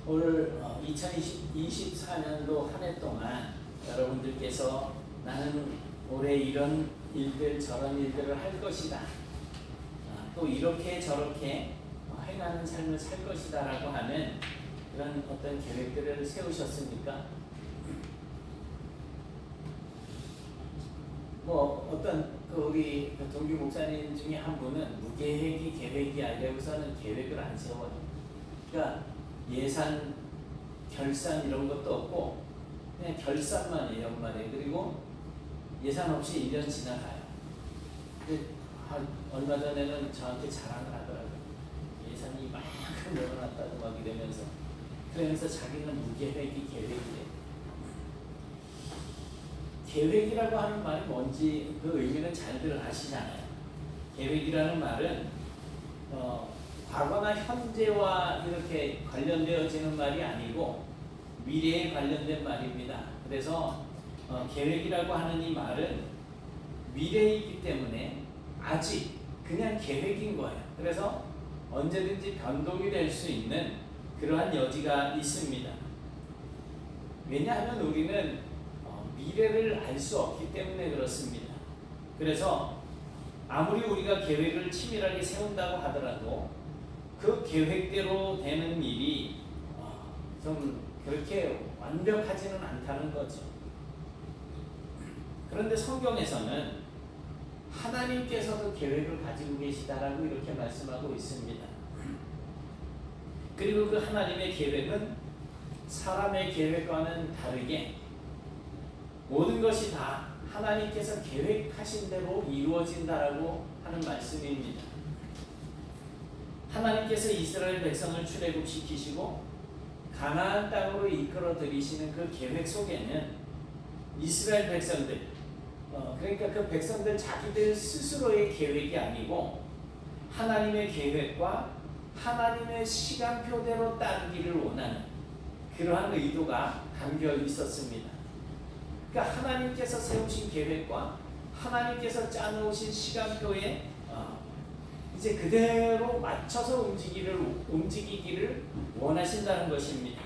올 2024년도 한 해 동안 여러분들께서 나는 올해 이런 일들 저런 일들을 할 것이다, 또 이렇게 저렇게 행하는 삶을 살 것이다 라고 하는 그런 어떤 계획들을 세우셨습니까? 뭐 어떤 우리 동규 목사님 중에 한 분은 무계획이 계획이야 이러고서는 계획을 안 세워요. 그러니까 예산, 결산 이런 것도 없고 그냥 결산만 해요, 연말에. 그리고 예산 없이 1년 지나가요. 근데 얼마 전에는 저한테 자랑을 하더라고요. 예산이 이만큼 늘어났다고 막 이러면서, 그러면서 자기는 무계획이 계획이래. 계획이라고 하는 말이 뭔지 그 의미는 잘들 아시잖아요. 계획이라는 말은 과거나 현재와 이렇게 관련되어지는 말이 아니고 미래에 관련된 말입니다. 그래서 계획이라고 하는 이 말은 미래이기 때문에 아직 그냥 계획인 거예요. 그래서 언제든지 변동이 될 수 있는 그러한 여지가 있습니다. 왜냐하면 우리는 미래를 알 수 없기 때문에 그렇습니다. 그래서 아무리 우리가 계획을 치밀하게 세운다고 하더라도 그 계획대로 되는 일이 좀 그렇게 완벽하지는 않다는 거죠. 그런데 성경에서는 하나님께서도 계획을 가지고 계시다라고 이렇게 말씀하고 있습니다. 그리고 그 하나님의 계획은 사람의 계획과는 다르게 모든 것이 다 하나님께서 계획하신 대로 이루어진다라고 하는 말씀입니다. 하나님께서 이스라엘 백성을 출애굽시키시고 가나안 땅으로 이끌어 들이시는 그 계획 속에는 이스라엘 백성들, 그러니까 그 백성들 자기들 스스로의 계획이 아니고 하나님의 계획과 하나님의 시간표대로 따르기를 원하는 그러한 의도가 담겨 있었습니다. 그러니까 하나님께서 세우신 계획과 하나님께서 짜놓으신 시간표에 이제 그대로 맞춰서 움직이기를 원하신다는 것입니다.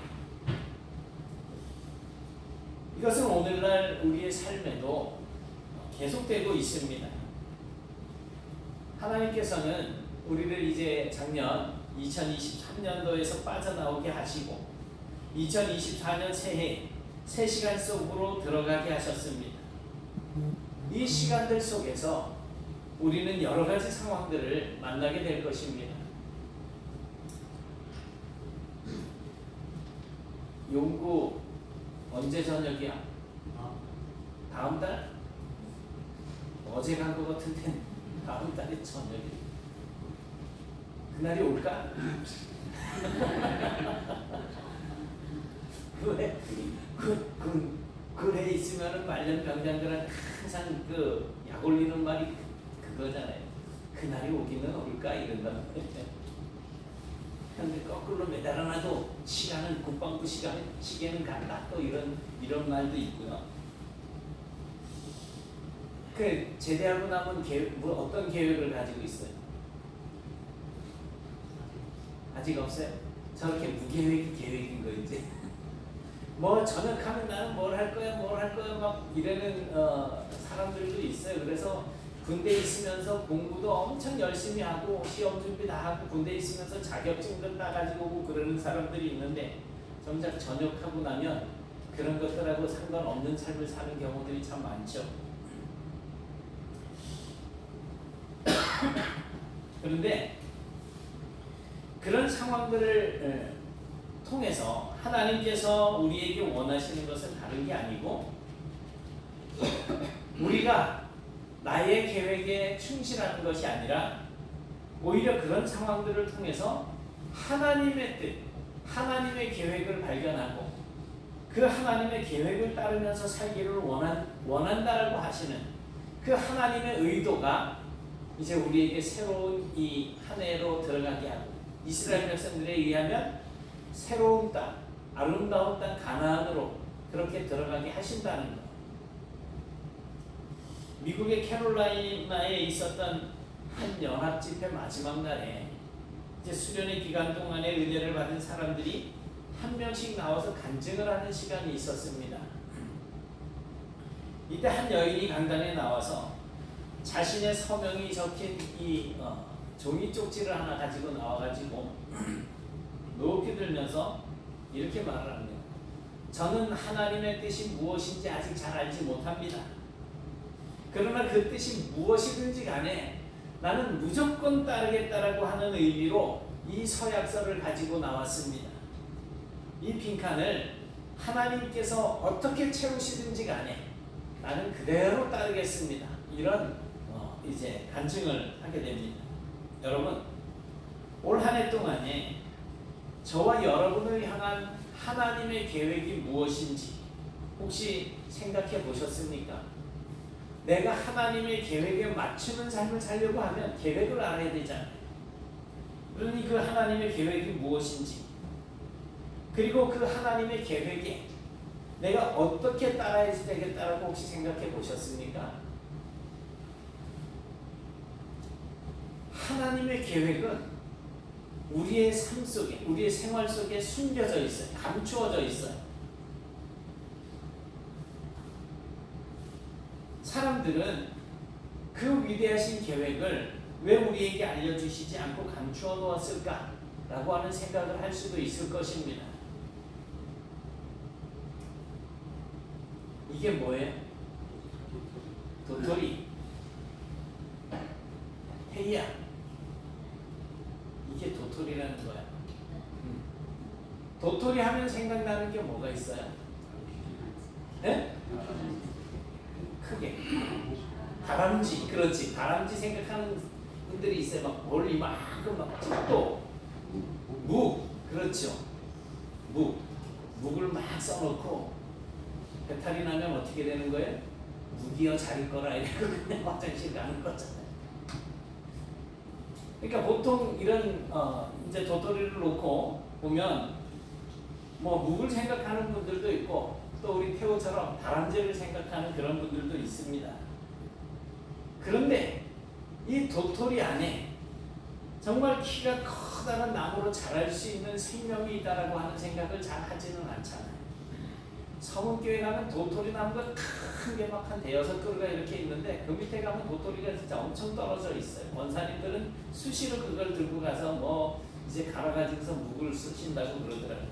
이것은 오늘날 우리의 삶에도 계속되고 있습니다. 하나님께서는 우리를 이제 작년 2023년도에서 빠져나오게 하시고 2024년 새해 새 시간 속으로 들어가게 하셨습니다. 이 시간들 속에서 우리는 여러 가지 상황들을 만나게 될 것입니다. 용구 언제 저녁이야? 다음 달? 어제 간 것 같은데 다음 달에 저녁이. 그날이 올까? 왜? 그래 있으면은 말년 병장들은 항상 그 약 올리는 말이 그거잖아요. 그날이 오기는 올까 이런다는 거죠. 근데 거꾸로 매달아놔도 시간은 국방부 시계는 간다. 또 이런 말도 있고요. 그 제대하고 나면 어떤 계획을 가지고 있어요? 아직 없어요? 저렇게 무계획이 계획인 거 이제. 뭐 전역하면 나는 뭘 할 거야 막 이러는 사람들도 있어요. 그래서 군대에 있으면서 공부도 엄청 열심히 하고 시험 준비 다 하고 군대에 있으면서 자격증도 따가지고 오고 그러는 사람들이 있는데 정작 전역하고 나면 그런 것들하고 상관없는 삶을 사는 경우들이 참 많죠. 그런데 그런 상황들을 통해서 하나님께서 우리에게 원하시는 것은 다른 게 아니고 우리가 나의 계획에 충실하는 것이 아니라 오히려 그런 상황들을 통해서 하나님의 뜻, 하나님의 계획을 발견하고 그 하나님의 계획을 따르면서 살기를 원한다라고 하시는 그 하나님의 의도가 이제 우리에게 새로운 이 한 해로 들어가게 하고 이스라엘 백성들에 의하면 새로운 땅, 아름다운 땅 가나안으로 그렇게 들어가게 하신다는 것. 미국의 캐롤라이나에 있었던 한 연합 집회 마지막 날에 이제 수련의 기간 동안에 은혜를 받은 사람들이 한 명씩 나와서 간증을 하는 시간이 있었습니다. 이때 한 여인이 강단에 나와서 자신의 서명이 적힌 이 종이 쪽지를 하나 가지고 나와가지고 높이 들면서 이렇게 말을 합니다. 저는 하나님의 뜻이 무엇인지 아직 잘 알지 못합니다. 그러나 그 뜻이 무엇이든지 간에 나는 무조건 따르겠다라고 하는 의미로 이 서약서를 가지고 나왔습니다. 이 빈칸을 하나님께서 어떻게 채우시든지 간에 나는 그대로 따르겠습니다. 이런 이제 간증을 하게 됩니다. 여러분, 올 한 해 동안에 저와 여러분을 향한 하나님의 계획이 무엇인지 혹시 생각해 보셨습니까? 내가 하나님의 계획에 맞추는 삶을 살려고 하면 계획을 알아야 되잖아요. 그러니 그 하나님의 계획이 무엇인지, 그리고 그 하나님의 계획에 내가 어떻게 따라야 되겠다라고 혹시 생각해 보셨습니까? 하나님의 계획은 우리의 삶 속에, 우리의 생활 속에 숨겨져 있어요. 감추어져 있어요. 사람들은 그 위대하신 계획을 왜 우리에게 알려주시지 않고 감추어 놓았을까라고 하는 생각을 할 수도 있을 것입니다. 이게 뭐예요? 도토리, 헤이야, 이게 도토리라는 거야. 도토리 하면 생각나는 게 뭐가 있어요? 네? 크게 다람쥐, 그렇지. 다람쥐 생각하는 분들이 있어요. 막 볼 이만큼 막 tig도, 묵, 그렇죠. 묵을 막 써놓고 배탈이 나면 어떻게 되는 거예요? 묵이여 잘 거라 이러고 그냥 화장실 가는 거잖아요. 그러니까 보통 이런 이제 도토리를 놓고 보면 뭐 묵을 생각하는 분들도 있고 또 우리 태호처럼 다람쥐를 생각하는 그런 분들도 있습니다. 그런데 이 도토리 안에 정말 키가 커다란 나무로 자랄 수 있는 생명이 있다라고 하는 생각을 잘 하지는 않잖아요. 서문교회 가면 도토리 나무가 큰 게 막 한 대여섯 그루가 이렇게 있는데 그 밑에 가면 도토리가 진짜 엄청 떨어져 있어요. 원사님들은 수시로 그걸 들고 가서 뭐 이제 갈아가지고서 묵을 쓰신다고 그러더라고요.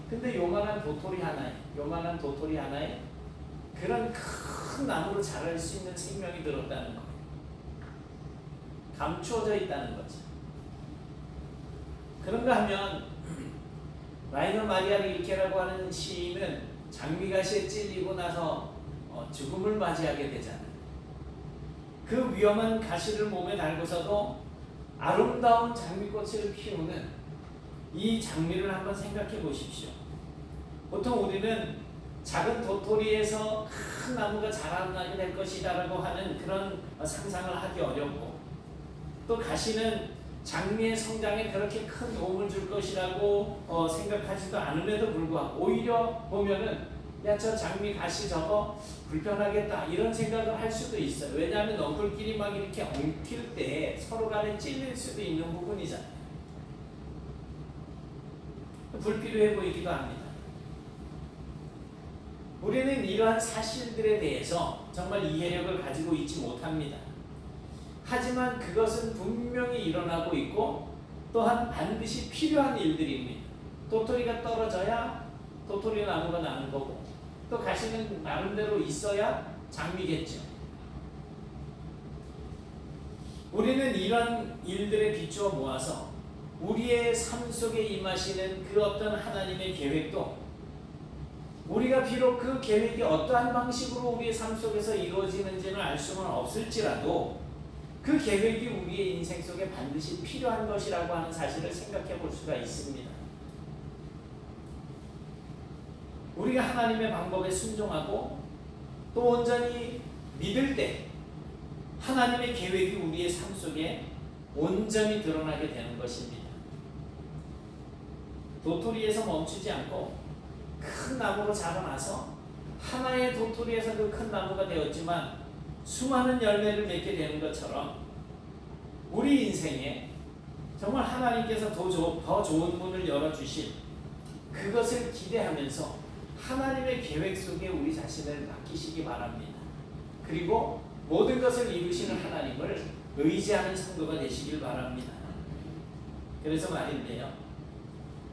근데 요만한 도토리 하나에 그런 큰 나무로 자랄 수 있는 생명이 들었다는 거예요. 감추어져 있다는 거죠. 그런가 하면 라이너 마리아 릴케라고 하는 시인은 장미가시에 찔리고 나서 죽음을 맞이하게 되잖아요. 그 위험한 가시를 몸에 달고서도 아름다운 장미꽃을 피우는 이 장미를 한번 생각해 보십시오. 보통 우리는 작은 도토리에서 큰 나무가 자라나게 될 것이다라고 하는 그런 상상을 하기 어렵고, 또 가시는 장미의 성장에 그렇게 큰 도움을 줄 것이라고 생각하지도 않음에도 불구하고 오히려 보면은 야, 저 장미 가시 저거 불편하겠다 이런 생각을 할 수도 있어요. 왜냐하면 넝쿨끼리 막 이렇게 엉킬 때 서로 간에 찔릴 수도 있는 부분이잖아요. 불필요해 보이기도 합니다. 우리는 이러한 사실들에 대해서 정말 이해력을 가지고 있지 못합니다. 하지만 그것은 분명히 일어나고 있고 또한 반드시 필요한 일들입니다. 도토리가 떨어져야 도토리 나무가 나는 거고, 또 가시는 나름대로 있어야 장미겠죠. 우리는 이런 일들에 비추어 모아서 우리의 삶 속에 임하시는 그 어떤 하나님의 계획도, 우리가 비록 그 계획이 어떠한 방식으로 우리의 삶 속에서 이루어지는지는 알 수는 없을지라도 그 계획이 우리의 인생 속에 반드시 필요한 것이라고 하는 사실을 생각해 볼 수가 있습니다. 우리가 하나님의 방법에 순종하고 또 온전히 믿을 때 하나님의 계획이 우리의 삶 속에 온전히 드러나게 되는 것입니다. 도토리에서 멈추지 않고 큰 나무로 자라나서 하나의 도토리에서 그 큰 나무가 되었지만 수많은 열매를 맺게 되는 것처럼 우리 인생에 정말 하나님께서 더 좋은 문을 열어주실 그것을 기대하면서 하나님의 계획 속에 우리 자신을 맡기시기 바랍니다. 그리고 모든 것을 이루시는 하나님을 의지하는 성도가 되시길 바랍니다. 그래서 말인데요,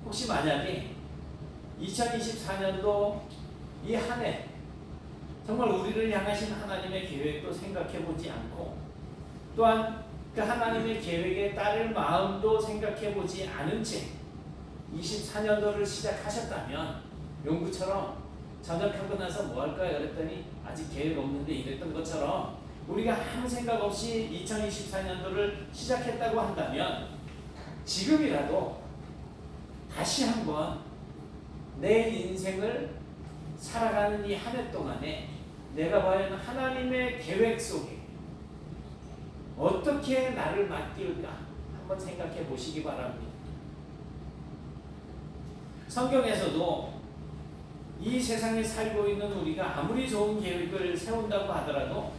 혹시 만약에 2024년도 이 한 해 정말 우리를 향하신 하나님의 계획도 생각해 보지 않고 또한 그 하나님의 계획에 따를 마음도 생각해 보지 않은 채 24년도를 시작하셨다면, 용구처럼 저녁하고 나서 뭐 할까요? 그랬더니 아직 계획 없는데 이랬던 것처럼 우리가 아무 생각 없이 2024년도를 시작했다고 한다면, 지금이라도 다시 한번 내 인생을 살아가는 이 한 해 동안에 내가 과연 하나님의 계획 속에 어떻게 나를 맡길까 한번 생각해 보시기 바랍니다. 성경에서도 이 세상에 살고 있는 우리가 아무리 좋은 계획을 세운다고 하더라도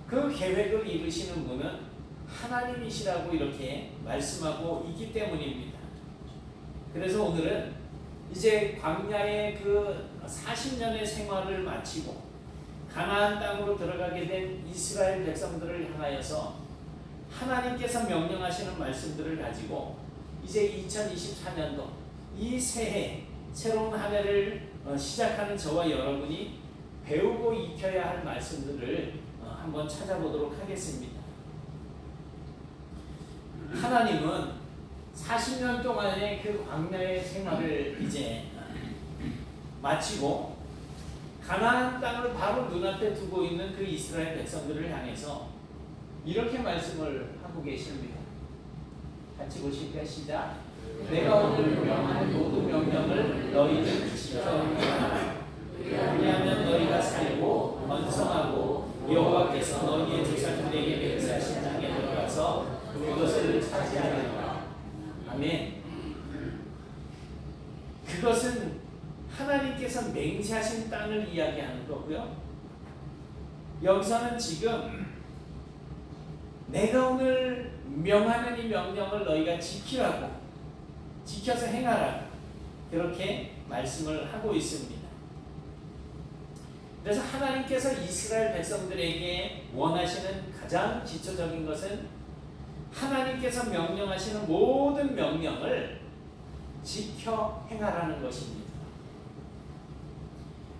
그 계획을 이루시는 분은 하나님이시라고 이렇게 말씀하고 있기 때문입니다. 그래서 오늘은 이제 광야의 그 40년의 생활을 마치고 가나안 땅으로 들어가게 된 이스라엘 백성들을 향하여서 하나님께서 명령하시는 말씀들을 가지고 이제 2024년도 이 새해 새로운 한 해를 시작하는 저와 여러분이 배우고 익혀야 할 말씀들을 한번 찾아보도록 하겠습니다. 하나님은 40년 동안의 그 광야의 생활을 이제 마치고 가나안 땅을 바로 눈앞에 두고 있는 그 이스라엘 백성들을 향해서 이렇게 말씀을 하고 계십니다. 같이 보실까요? 시작. 내가 오늘 명한 모든 명령을 너희는 지켜야 왜냐하면 너희가 살고 번성하고 여호와께서 너희의 조상들에게 맹세하신 땅에 들어가서 그것을 차지하리라. 아멘. 그것은 하나님께서 맹세하신 땅을 이야기하는 거고요. 여기서는 지금 내가 오늘 명하는 이 명령을 너희가 지키라고, 지켜서 행하라고 그렇게 말씀을 하고 있습니다. 그래서 하나님께서 이스라엘 백성들에게 원하시는 가장 기초적인 것은 하나님께서 명령하시는 모든 명령을 지켜 행하라는 것입니다.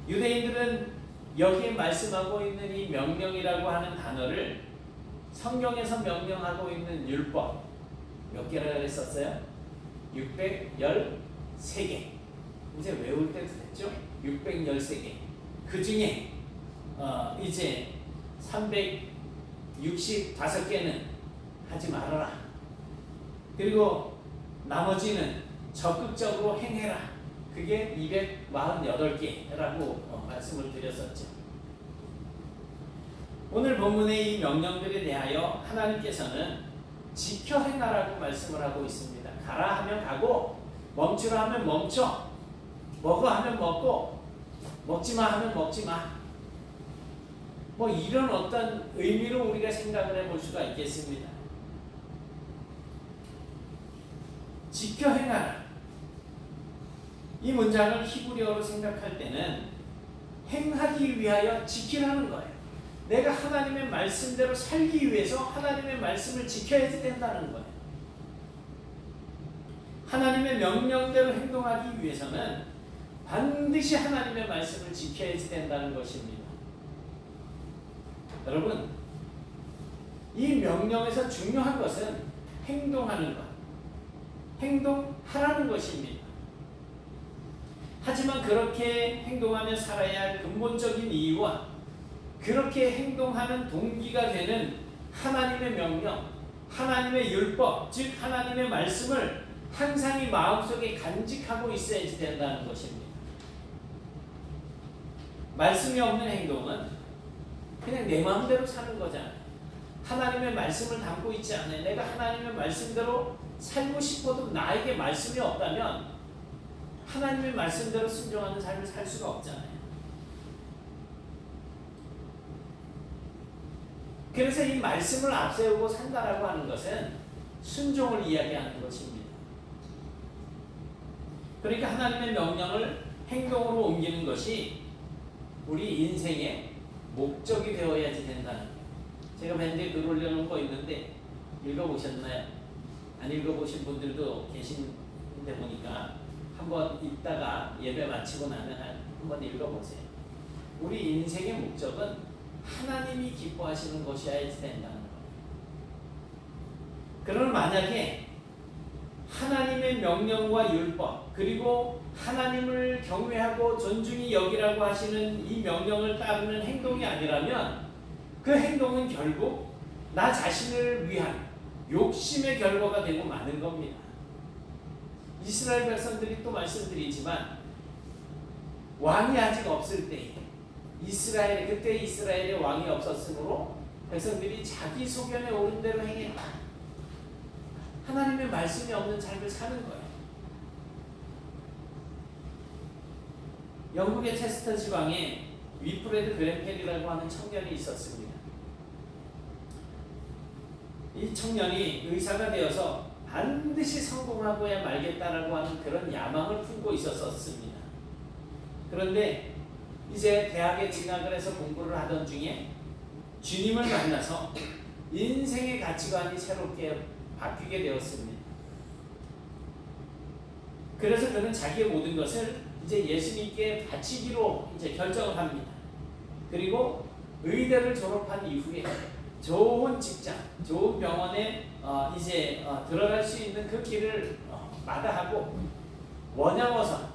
유대인들은 여기에 말씀하고 있는 이 명령이라고 하는 단어를 성경에서 명령하고 있는 율법 몇 개나 그랬었어요? 613개. 이제 외울 때도 됐죠? 613개. 그 중에 이제 365개는 하지 말아라. 그리고 나머지는 적극적으로 행해라. 그게 248개라고 말씀을 드렸었죠. 오늘 본문의 이 명령들에 대하여 하나님께서는 지켜 행하라고 말씀을 하고 있습니다. 가라 하면 가고, 멈추라 하면 멈춰, 먹어 하면 먹고, 먹지마 하면 먹지마. 뭐 이런 어떤 의미로 우리가 생각을 해볼 수가 있겠습니다. 지켜 행하라. 이 문장을 히브리어로 생각할 때는 행하기 위하여 지키라는 거예요. 내가 하나님의 말씀대로 살기 위해서 하나님의 말씀을 지켜야 된다는 거예요. 하나님의 명령대로 행동하기 위해서는 반드시 하나님의 말씀을 지켜야 된다는 것입니다. 여러분, 이 명령에서 중요한 것은 행동하는 것, 행동하라는 것입니다. 하지만 그렇게 행동하며 살아야 할 근본적인 이유와 그렇게 행동하는 동기가 되는 하나님의 명령, 하나님의 율법, 즉 하나님의 말씀을 항상 이 마음속에 간직하고 있어야지 된다는 것입니다. 말씀이 없는 행동은 그냥 내 마음대로 사는 거잖아요. 하나님의 말씀을 담고 있지 않아요. 내가 하나님의 말씀대로 살고 싶어도 나에게 말씀이 없다면 하나님의 말씀대로 순종하는 삶을 살 수가 없잖아요. 그래서 이 말씀을 앞세우고 산다라고 하는 것은 순종을 이야기하는 것입니다. 그러니까 하나님의 명령을 행동으로 옮기는 것이 우리 인생의 목적이 되어야지 된다는 거예요. 제가 밴드에 글 올려놓은 거 있는데 읽어보셨나요? 안 읽어보신 분들도 계신데 보니까 한번 읽다가 예배 마치고 나면 한번 읽어보세요. 우리 인생의 목적은 하나님이 기뻐하시는 것이어야지 된다는 거예요. 그러면 만약에 하나님의 명령과 율법 그리고 하나님을 경외하고 존중히 여기라고 하시는 이 명령을 따르는 행동이 아니라면 그 행동은 결국 나 자신을 위한 욕심의 결과가 되고 마는 겁니다. 이스라엘 백성들이 또 말씀드리지만 왕이 아직 없을 때에 그때 이스라엘에 왕이 없었으므로 백성들이 자기 소견에 오른 대로 행했다. 하나님의 말씀이 없는 삶을 사는 거예요. 영국의 체스터 지방에 위프레드 그랜펠이라고 하는 청년이 있었습니다. 이 청년이 의사가 되어서 반드시 성공하고야 말겠다라고 하는 그런 야망을 품고 있었습니다. 그런데 이제 대학에 진학을 해서 공부를 하던 중에 주님을 만나서 인생의 가치관이 새롭게 바뀌게 되었습니다. 그래서 그는 자기의 모든 것을 이제 예수님께 바치기로 이제 결정을 합니다. 그리고 의대를 졸업한 이후에 좋은 직장, 좋은 병원에 이제 들어갈 수 있는 그 길을 마다하고 원양어선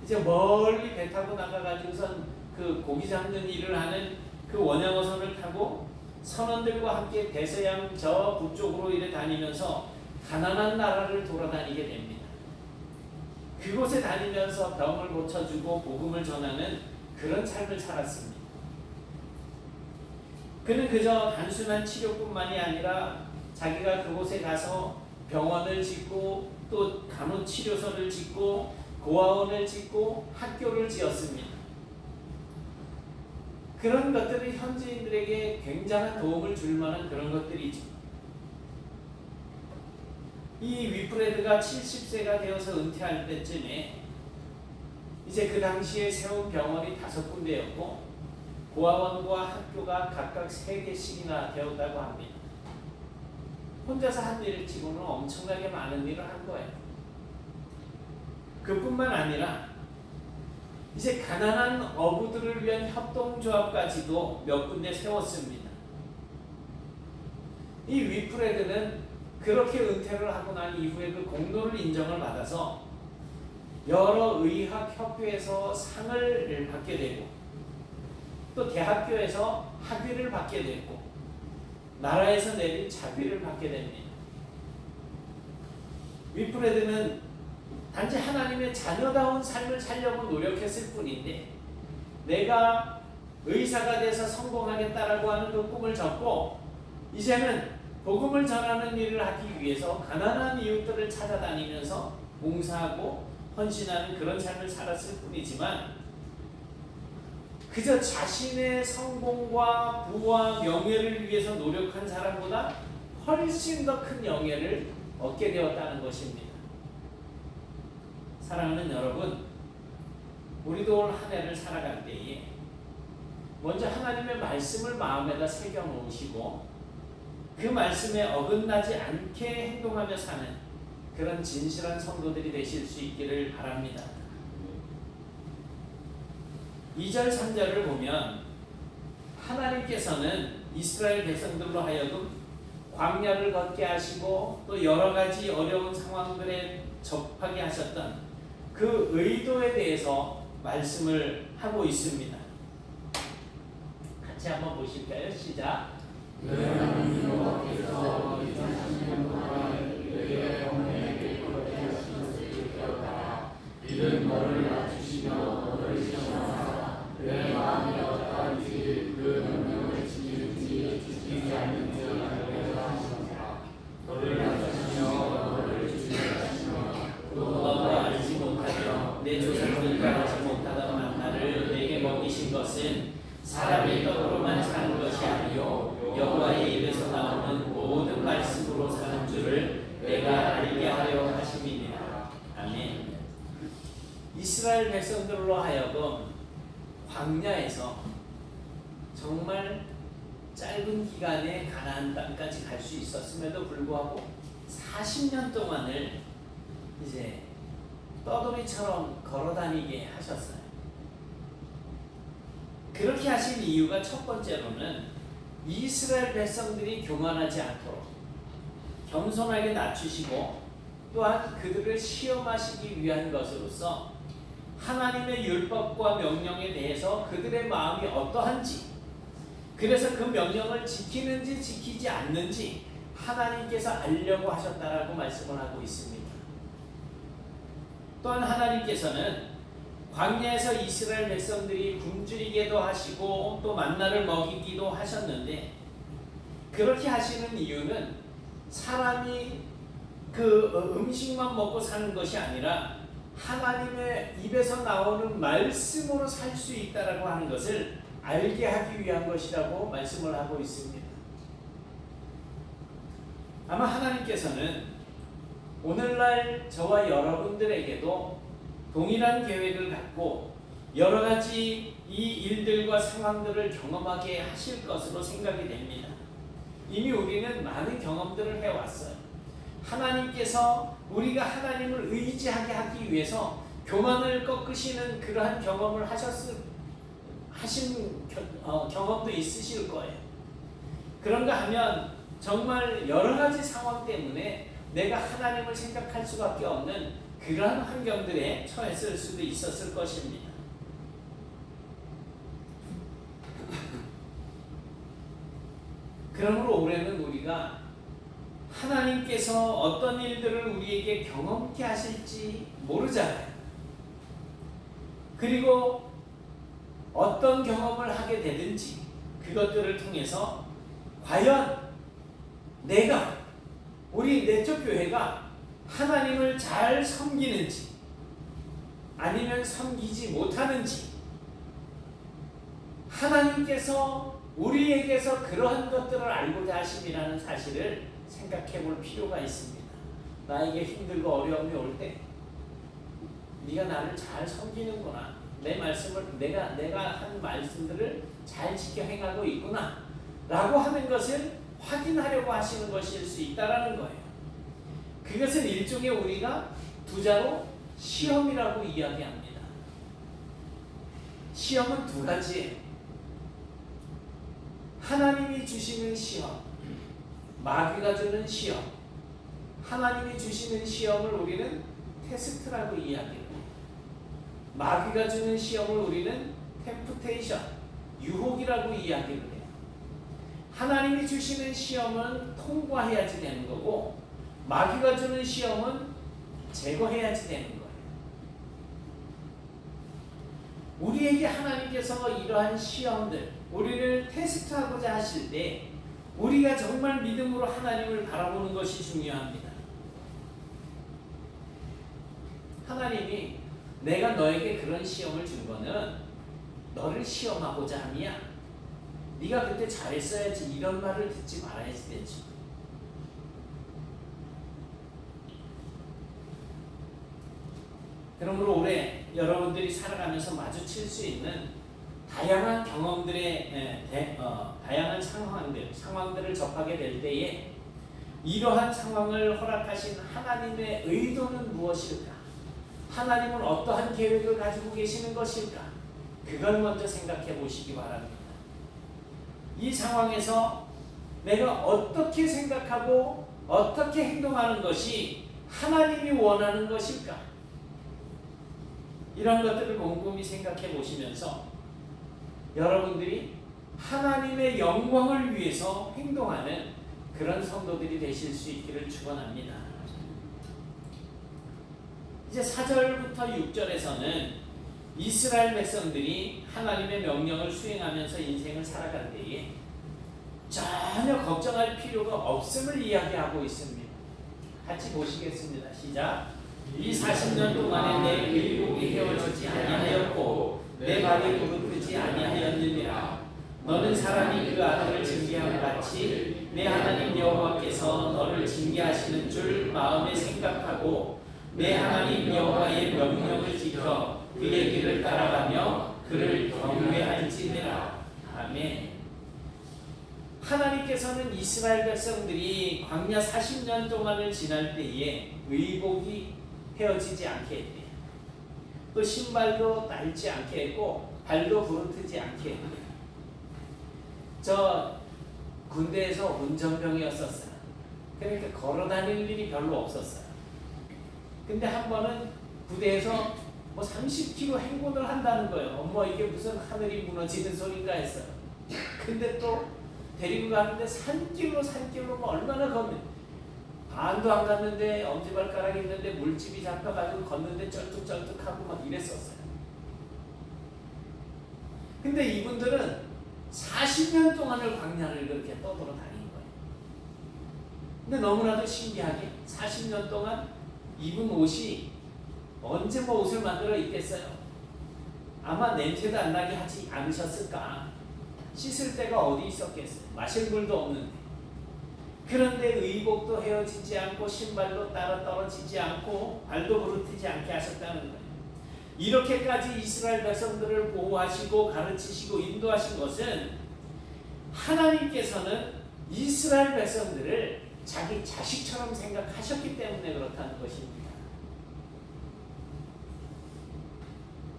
이제 멀리 배 타고 나가가지고선 그 고기 잡는 일을 하는 그 원양어선을 타고 선원들과 함께 대서양 저 북쪽으로 이래 다니면서 가난한 나라를 돌아다니게 됩니다. 그곳에 다니면서 병을 고쳐주고 복음을 전하는 그런 삶을 살았습니다. 그는 그저 단순한 치료뿐만이 아니라 자기가 그곳에 가서 병원을 짓고 또 간호치료소를 짓고 고아원을 짓고 학교를 지었습니다. 그런 것들이 현지인들에게 굉장한 도움을 줄 만한 그런 것들이죠. 이 위프레드가 70세가 되어서 은퇴할 때쯤에 이제 그 당시에 세운 병원이 5군데였고 고아원과 학교가 각각 3개씩이나 되었다고 합니다. 혼자서 한 일을 치고는 엄청나게 많은 일을 한 거예요. 그뿐만 아니라 이제 가난한 어부들을 위한 협동조합까지도 몇 군데 세웠습니다. 이 위프레드는 그렇게 은퇴를 하고 난 이후에 그 공로를 인정을 받아서 여러 의학협회에서 상을 받게 되고 또 대학교에서 학위를 받게 됐고 나라에서 내린 자비를 받게 됩니다. 위프레드는 단지 하나님의 자녀다운 삶을 살려고 노력했을 뿐인데 내가 의사가 돼서 성공하겠다라고 하는 그 꿈을 접고 이제는 복음을 전하는 일을 하기 위해서 가난한 이웃들을 찾아다니면서 봉사하고 헌신하는 그런 삶을 살았을 뿐이지만 그저 자신의 성공과 부와 명예를 위해서 노력한 사람보다 훨씬 더 큰 영예를 얻게 되었다는 것입니다. 사랑하는 여러분, 우리도 올 한 해를 살아갈 때에 먼저 하나님의 말씀을 마음에다 새겨 놓으시고 그 말씀에 어긋나지 않게 행동하며 사는 그런 진실한 성도들이 되실 수 있기를 바랍니다. 2절 3절을 보면 하나님께서는 이스라엘 백성들로 하여금 광야를 걷게 하시고 또 여러 가지 어려운 상황들에 접하게 하셨던 그 의도에 대해서 말씀을 하고 있습니다. 같이 한번 보실까요? 시작. 하나님 여호와께서 이 30년 동안 너희의 영혼에게 그렇게 하시었으리까 이는 너를 낮추시며 너를 시험하사 내 마음이 어떠한지 그 명령을 지키는지 지키지 않는지 알게 하시니라. 너를 낮추시며 너를 주의하시며 또 너도 알지 못하며 내 조상들과 알지 못하던 만나를 내게 먹이신 것은 사람의 떡으로만 사는 것이 아니요 여호와의 입에서 나오는 이스라엘 백성들로 하여금 광야에서 정말 짧은 기간에 가나안 땅까지 갈 수 있었음에도 불구하고 40년 동안을 이제 떠돌이처럼 걸어다니게 하셨어요. 그렇게 하신 이유가 첫 번째로는 이스라엘 백성들이 교만하지 않도록 겸손하게 낮추시고 또한 그들을 시험하시기 위한 것으로서 하나님의 율법과 명령에 대해서 그들의 마음이 어떠한지, 그래서 그 명령을 지키는지 지키지 않는지 하나님께서 알려고 하셨다라고 말씀을 하고 있습니다. 또한 하나님께서는 광야에서 이스라엘 백성들이 굶주리게도 하시고 또 만나를 먹이기도 하셨는데, 그렇게 하시는 이유는 사람이 그 음식만 먹고 사는 것이 아니라 하나님의 입에서 나오는 말씀으로 살 수 있다라고 하는 것을 알게 하기 위한 것이라고 말씀을 하고 있습니다. 아마 하나님께서는 오늘날 저와 여러분들에게도 동일한 계획을 갖고 여러 가지 이 일들과 상황들을 경험하게 하실 것으로 생각이 됩니다. 이미 우리는 많은 경험들을 해왔어요. 하나님께서 우리가 하나님을 의지하게 하기 위해서 교만을 꺾으시는 그러한 경험을 하신 경험도 있으실 거예요. 그런가 하면 정말 여러 가지 상황 때문에 내가 하나님을 생각할 수밖에 없는 그러한 환경들에 처했을 수도 있었을 것입니다. 그러므로 올해는 우리가 하나님께서 어떤 일들을 우리에게 경험케 하실지 모르잖아요. 그리고 어떤 경험을 하게 되든지 그것들을 통해서 과연 우리 내적 교회가 하나님을 잘 섬기는지 아니면 섬기지 못하는지, 하나님께서 우리에게서 그러한 것들을 알고자 하심이라는 사실을 생각해 볼 필요가 있습니다. 나에게 힘들고 어려움이 올 때 네가 나를 잘 섬기는구나, 내 말씀을 내가 한 말씀들을 잘 지켜 행하고 있구나 라고 하는 것을 확인하려고 하시는 것일 수 있다라는 거예요. 그것은 일종의 우리가 두자로 시험이라고 이야기합니다. 시험은 두 가지예요. 하나님이 주시는 시험, 마귀가 주는 시험. 하나님이 주시는 시험을 우리는 테스트라고 이야기해요. 마귀가 주는 시험을 우리는 템프테이션, 유혹이라고 이야기를 해요. 하나님이 주시는 시험은 통과해야지 되는 거고, 마귀가 주는 시험은 제거해야지 되는 거예요. 우리에게 하나님께서 이러한 시험들, 우리를 테스트하고자 하실 때 우리가 정말 믿음으로 하나님을 바라보는 것이 중요합니다. 하나님이 내가 너에게 그런 시험을 준 거는 너를 시험하고자 함이야. 네가 그때 잘했어야지, 이런 말을 듣지 말아야지 되지. 그러므로 올해 여러분들이 살아가면서 마주칠 수 있는 다양한 경험들의 다양한 상황들을 접하게 될 때에 이러한 상황을 허락하신 하나님의 의도는 무엇일까? 하나님은 어떠한 계획을 가지고 계시는 것일까? 그걸 먼저 생각해 보시기 바랍니다. 이 상황에서 내가 어떻게 생각하고 어떻게 행동하는 것이 하나님이 원하는 것일까? 이런 것들을 곰곰이 생각해 보시면서 여러분들이 하나님의 영광을 위해서 행동하는 그런 성도들이 되실 수 있기를 축원합니다. 이제 4절부터 6절에서는 이스라엘 백성들이 하나님의 명령을 수행하면서 인생을 살아갈 때에 전혀 걱정할 필요가 없음을 이야기하고 있습니다. 같이 보시겠습니다. 시작. 이 40년 동안에 내 의복이 헤어지지 아니하였고 내 발이 부르트지 아니하였느니라. 너는 사람이 그 아들을 징계함 같이 내 하나님 여호와께서 너를 징계하시는 줄 마음에 생각하고 내 하나님 여호와의 명령을 지켜 그의 길을 따라가며 그를 경외할지니라. 아멘. 하나님께서는 이스라엘 백성들이 광야 40년 동안을 지날 때에 의복이 헤어지지 않게 했대요. 또 신발도 닳지 않게 했고 발도 부르트지 않게 했대요. 저 군대에서 운전병이었었어요. 그러니까 걸어 다닐 일이 별로 없었어요. 근데 한 번은 부대에서 뭐 30km 행군을 한다는 거예요. 이게 무슨 하늘이 무너지는 소린가 했어요. 근데 또 데리고 가는데 산길로 뭐 얼마나 걷는, 반도 안 갔는데 엄지발가락이 있는데 물집이 잡혀가지고 걷는데 쩔뚝쩔뚝하고 막 이랬었어요. 근데 이분들은 40년 동안을 광야를 그렇게 떠돌아다닌 거예요. 근데 너무나도 신기하게 40년 동안 입은 옷이 언제 뭐 옷을 만들어 입겠어요? 아마 냄새도 안 나게 하지 않으셨을까? 씻을 데가 어디 있었겠어요? 마실 물도 없는데. 그런데 의복도 헤어지지 않고 신발도 따로 떨어지지 않고 발도 부르트지 않게 하셨다는 거예요. 이렇게까지 이스라엘 백성들을 보호하시고 가르치시고 인도하신 것은 하나님께서는 이스라엘 백성들을 자기 자식처럼 생각하셨기 때문에 그렇다는 것입니다.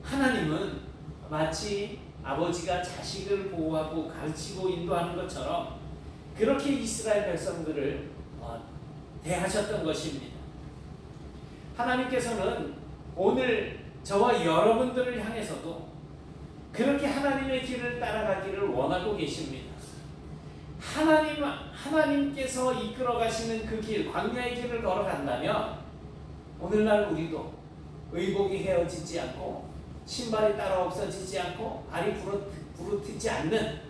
하나님은 마치 아버지가 자식을 보호하고 가르치고 인도하는 것처럼 그렇게 이스라엘 백성들을 대하셨던 것입니다. 하나님께서는 오늘 저와 여러분들을 향해서도 그렇게 하나님의 길을 따라가기를 원하고 계십니다. 하나님께서 이끌어 가시는 그 길, 광야의 길을 걸어간다면 오늘날 우리도 의복이 헤어지지 않고 신발이 따로 없어지지 않고 발이 부르트지 않는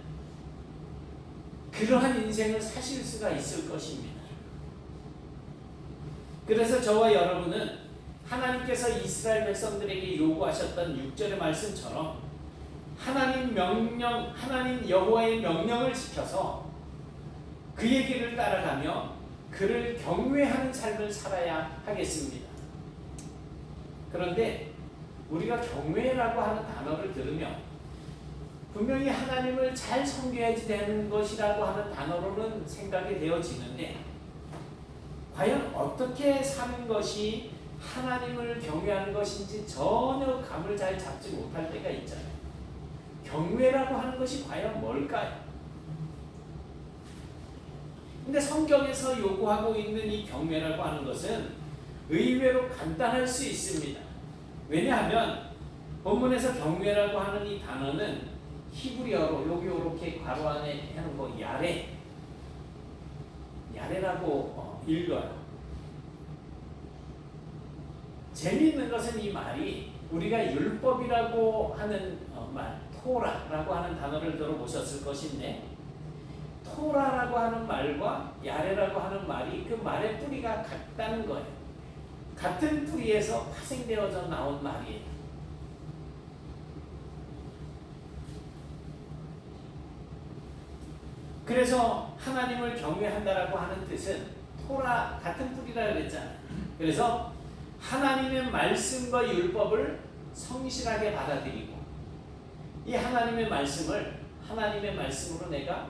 그러한 인생을 사실 수가 있을 것입니다. 그래서 저와 여러분은 하나님께서 이스라엘 백성들에게 요구하셨던 6절의 말씀처럼 하나님 여호와의 명령을 지켜서 그의 길을 따라가며 그를 경외하는 삶을 살아야 하겠습니다. 그런데 우리가 경외라고 하는 단어를 들으면 분명히 하나님을 잘 섬겨야지 되는 것이라고 하는 단어로는 생각이 되어지는데 과연 어떻게 사는 것이 하나님을 경외하는 것인지 전혀 감을 잘 잡지 못할 때가 있잖아요. 경외라고 하는 것이 과연 뭘까요? 근데 성경에서 요구하고 있는 이 경외라고 하는 것은 의외로 간단할 수 있습니다. 왜냐하면 본문에서 경외라고 하는 이 단어는 히브리어로 여기 이렇게 괄호 안에 하는 거 야레라고 읽어요. 재미있는 것은 이 말이 우리가 율법이라고 하는 말, 토라라고 하는 단어를 들어보셨을 것인데 토라라고 하는 말과 야레라고 하는 말이 그 말의 뿌리가 같다는 거예요. 같은 뿌리에서 파생되어져 나온 말이에요. 그래서 하나님을 경외한다라고 하는 뜻은 토라 같은 뿌리라 그랬잖아요. 그래서 하나님의 말씀과 율법을 성실하게 받아들이고 이 하나님의 말씀을 하나님의 말씀으로 내가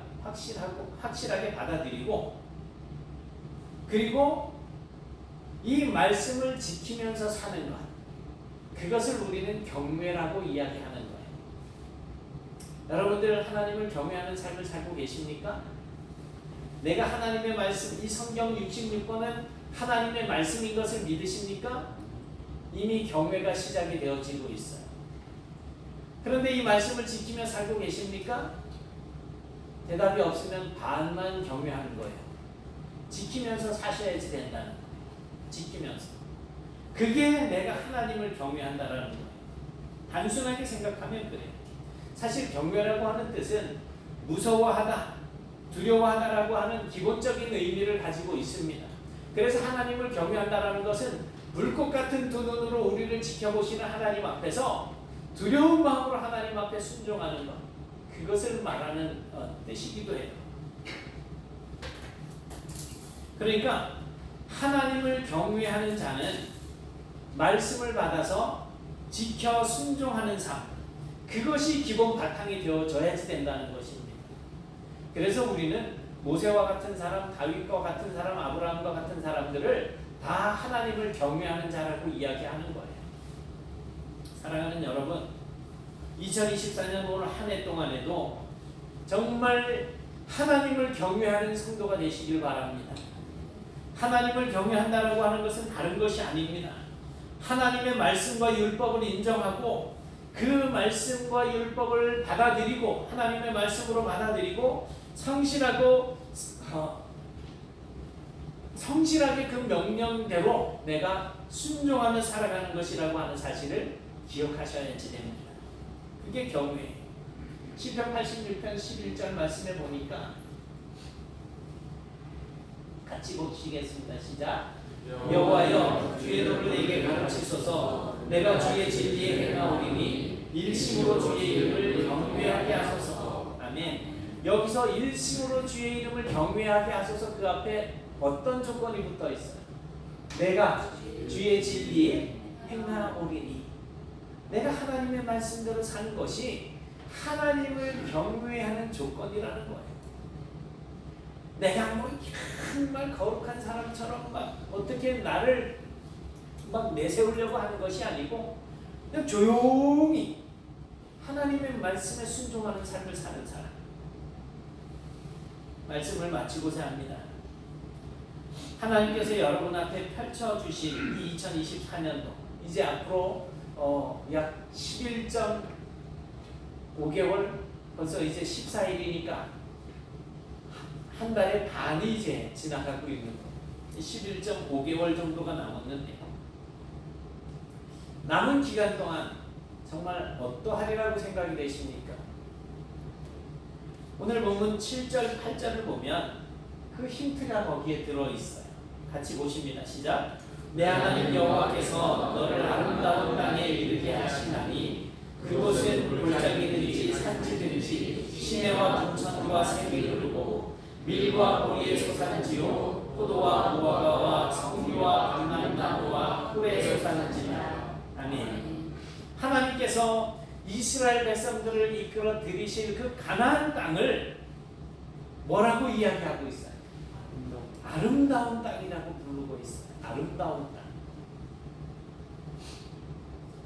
확실하게 받아들이고 그리고 이 말씀을 지키면서 사는 것, 그것을 우리는 경외라고 이야기하는 거예요. 여러분들 하나님을 경외하는 삶을 살고 계십니까? 내가 하나님의 말씀, 이 성경 66권은 하나님의 말씀인 것을 믿으십니까? 이미 경외가 시작이 되어지고 있어요. 그런데 이 말씀을 지키며 살고 계십니까? 대답이 없으면 반만 경외하는 거예요. 지키면서 사셔야지 된다는 거예요. 지키면서. 그게 내가 하나님을 경외한다라는 거예요. 단순하게 생각하면 그래요. 사실 경외라고 하는 뜻은 무서워하다, 두려워하다라고 하는 기본적인 의미를 가지고 있습니다. 그래서 하나님을 경외한다라는 것은 불꽃 같은 두 눈으로 우리를 지켜보시는 하나님 앞에서 두려운 마음으로 하나님 앞에 순종하는 것, 그것을 말하는 뜻이기도 해요. 그러니까 하나님을 경외하는 자는 말씀을 받아서 지켜 순종하는 삶, 그것이 기본 바탕이 되어져야지 된다는 것입니다. 그래서 우리는 모세와 같은 사람, 다윗과 같은 사람, 아브라함과 같은 사람들을 다 하나님을 경외하는 자라고 이야기하는 거예요. 사랑하는 여러분, 2024년 오늘 한 해 동안에도 정말 하나님을 경외하는 성도가 되시길 바랍니다. 하나님을 경외한다고 하는 것은 다른 것이 아닙니다. 하나님의 말씀과 율법을 인정하고 그 말씀과 율법을 받아들이고 하나님의 말씀으로 받아들이고 성실하게 그 명령대로 내가 순종하며 살아가는 것이라고 하는 사실을 기억하셔야지 됩니다. 그게 경외예요. 시편 86편 11절 말씀에 보니까 같이 보시겠습니다. 시작. 여호와여 주의 도를 내게 가르치소서. 내가 주의 진리에 행하오리니 일심으로 주의 이름을 경외하게 하소서. 아멘. 여기서 일심으로 주의 이름을 경외하게 하소서, 그 앞에 어떤 조건이 붙어 있어요? 내가 주의 진리에 행하오리니. 내가 하나님의 말씀대로 사는 것이 하나님을 경외하는 조건이라는 거예요. 내가 뭐 정말 거룩한 사람처럼 막 어떻게 나를 막 내세우려고 하는 것이 아니고 그냥 조용히 하나님의 말씀에 순종하는 삶을 사는 사람. 말씀을 마치고자 합니다. 하나님께서 여러분 앞에 펼쳐주신 이 2024년도 이제 앞으로 약 11.5개월, 벌써 이제 14일이니까 한 달의 반이 이제 지나가고 있는 거. 11.5개월 정도가 남았는데요. 남은 기간 동안 정말 어떠하리라고 생각이 되십니까? 오늘 본문 7절, 8절을 보면 그 힌트가 거기에 들어있어요. 같이 보십니다. 시작. 내 하나님 여호와께서 너를 아름다운 땅에 이르게 하시나니 그곳은 골짜기든지 산지든지 시내와 분천과 샘이 흐르고 밀과 보리의 솟아는지요 포도와 무화과와 성류와 감람나무와 꿀의 솟아는지라. 아멘. 하나님께서 이스라엘 백성들을 이끌어 들이실 그 가나안 땅을 뭐라고 이야기하고 있어요? 아름다운 땅이라고 부르고 있어요. 아름다운 땅.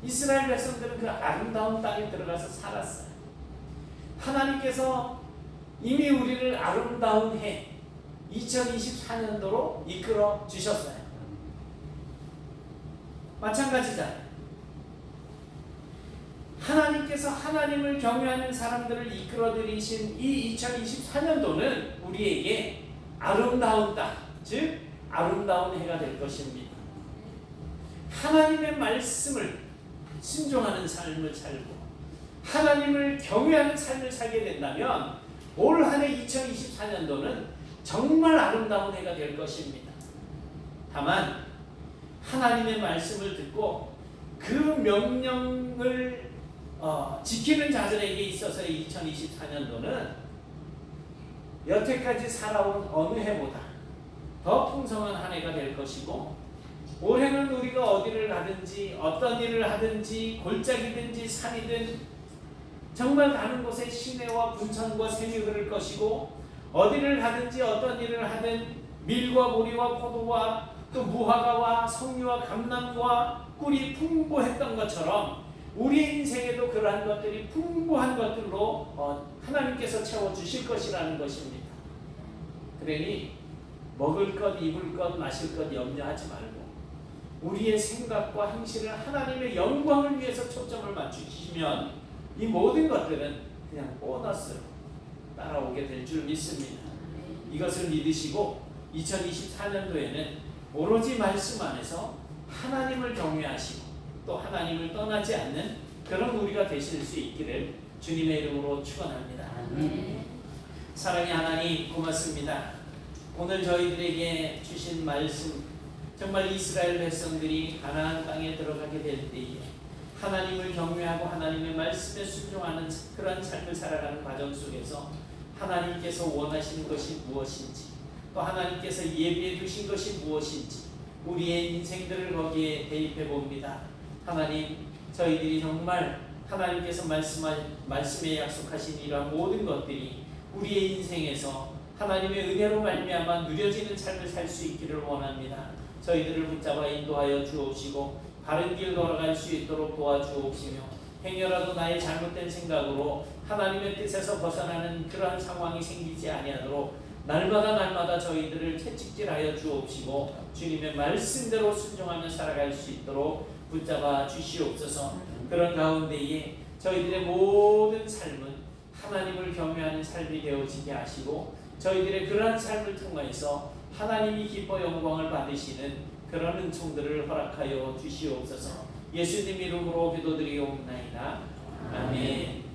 이스라엘 백성들은 그 아름다운 땅에 들어가서 살았어요. 하나님께서 이미 우리를 아름다운 해 2024년도로 이끌어 주셨어요. 마찬가지잖아요. 하나님께서 하나님을 경외하는 사람들을 이끌어 들이신 이 2024년도는 우리에게 아름다운 땅, 즉 아름다운 해가 될 것입니다. 하나님의 말씀을 순종하는 삶을 살고 하나님을 경외하는 삶을 살게 된다면 올 한 해 2024년도는 정말 아름다운 해가 될 것입니다. 다만 하나님의 말씀을 듣고 그 명령을 지키는 자들에게 있어서의 2024년도는 여태까지 살아온 어느 해보다 더 풍성한 한 해가 될 것이고, 올해는 우리가 어디를 가든지 어떤 일을 하든지 골짜기든지 산이든 정말 가는 곳에 시내와 분천과 샘이 흐를 것이고, 어디를 가든지 어떤 일을 하든 밀과 보리와 포도와 또 무화과와 석류와 감람과 꿀이 풍부했던 것처럼 우리 인생에도 그러한 것들이 풍부한 것들로 하나님께서 채워주실 것이라는 것입니다. 그러니 먹을 것, 입을 것, 마실 것 염려하지 말고 우리의 생각과 행실을 하나님의 영광을 위해서 초점을 맞추시면 이 모든 것들은 그냥 보너스로 따라오게 될 줄 믿습니다. 이것을 믿으시고 2024년도에는 오로지 말씀 안에서 하나님을 경외하시고 또 하나님을 떠나지 않는 그런 우리가 되실 수 있기를 주님의 이름으로 축원합니다. 사랑의 하나님, 고맙습니다. 오늘 저희들에게 주신 말씀, 정말 이스라엘 백성들이 가나안 땅에 들어가게 될 때에 하나님을 경외하고 하나님의 말씀에 순종하는 그런 삶을 살아가는 과정 속에서 하나님께서 원하시는 것이 무엇인지, 또 하나님께서 예비해 두신 것이 무엇인지 우리의 인생들을 거기에 대입해 봅니다. 하나님, 저희들이 정말 하나님께서 말씀에 약속하신 이러한 모든 것들이 우리의 인생에서 하나님의 은혜로 말미암아 누려지는 삶을 살 수 있기를 원합니다. 저희들을 붙잡아 인도하여 주옵시고 바른 길 돌아갈 수 있도록 도와주옵시며 행여라도 나의 잘못된 생각으로 하나님의 뜻에서 벗어나는 그러한 상황이 생기지 아니하도록 날마다 저희들을 채찍질하여 주옵시고 주님의 말씀대로 순종하며 살아갈 수 있도록 붙잡아 주시옵소서. 그런 가운데에 저희들의 모든 삶은 하나님을 경외하는 삶이 되어지게 하시고 저희들의 그러한 삶을 통해서 하나님이 기뻐 영광을 받으시는 그런 은총들을 허락하여 주시옵소서. 예수님 이름으로 기도드리옵나이다. 아멘.